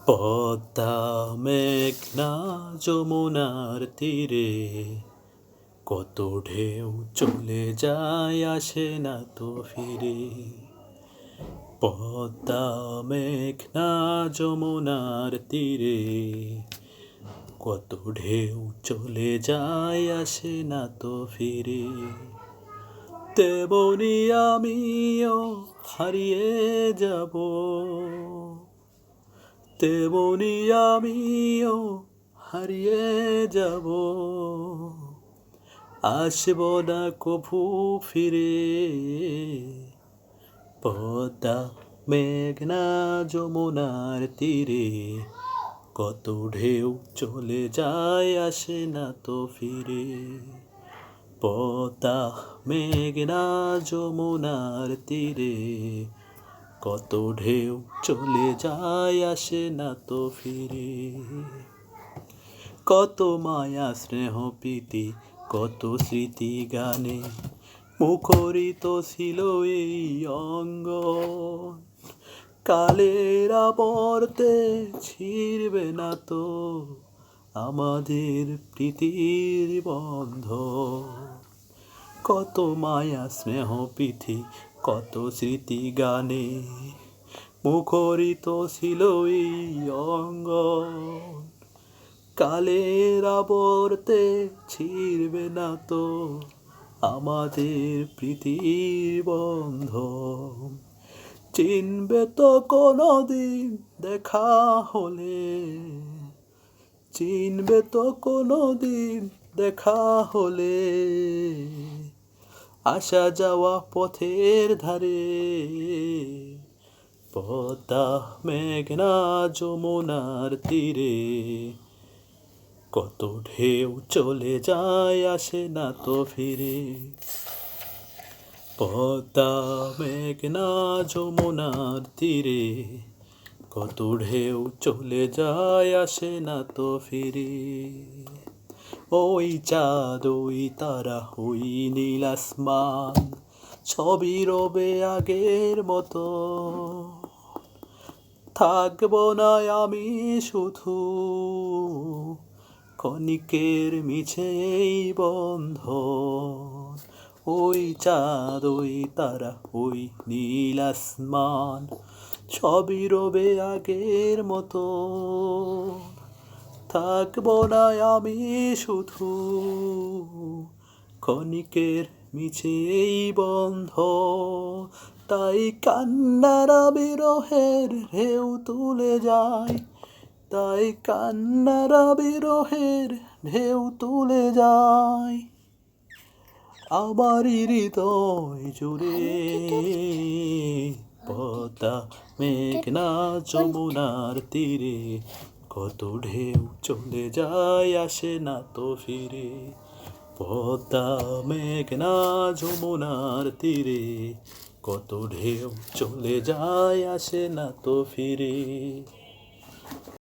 পদ্মা মেঘনা যমুনার তীরে কত ঢেউ চলে যায় আসে না তো ফিরে। পদ্মা মেঘনা যমুনার তীরে কত ঢেউ চলে যায় আসে না তো ফিরে। তেমনি আমিও হারিয়ে যাব, তেমনি আমিও হারিয়ে যাব, আসব না কভু ফিরে। পদ্মা মেঘনা যমুনার তীরে কত ঢেউ চলে যায় আসে না তো ফিরে। পদ্মা মেঘনা যমুনার তীরে কত ঢেউ চলে যায় আসে না তো ফিরে। কত মায়া স্নেহ প্রীতি কত স্মৃতি গানে মুখরিত ছিল এই অঙ্গ। কালের আবর্তে ছিড়বে না তো আমাদের প্রীতির বন্ধ। কত মায়া স্নেহ প্রীতি কত স্মৃতি গানে মুখরিত ছিল এই অঙ্গ। কালের আবর্তে ছিড়বে না তো আমাদের প্রীতির বন্ধন। চিনবে তো কোনোদিন দেখা হলে, চিনবে তো কোনোদিন দেখা হলে, আসা যাওয়া পথের ধারে। পদ্মা মেঘনা যমুনার তীরে কত ঢেউ চলে যায় আসে না তো ফিরে। পদ্মা মেঘনা যমুনার তীরে কত ঢেউ চলে যায় আসে না তো ফিরে। ওই চাঁদ ওই তারা ওই নীল আসমান সবই রবে আগের মতো। থাকবো না আমি শুধু ক্ষণিকের মিছে এই বন্ধন। ওই চাঁদ ওই তারা ওই নীল আসমান সবই রবে আগের মতো। থাকবো না আমি শুধু ক্ষণিকের মিছে এই বন্ধন। তাই কান্নারা বিরহের ঢেউ তুলে যায়, তাই কান্নারা বিরহের ঢেউ তুলে যায় আমার হৃদয় জুড়ে। পদ্মা মেঘনা যমুনার তীরে কত ঢেউ চলে যায় আসে না তো ফিরে। পদ্মা মেঘনা যমুনার তীরে কত ঢেউ চলে যায় আসে না তো ফিরে।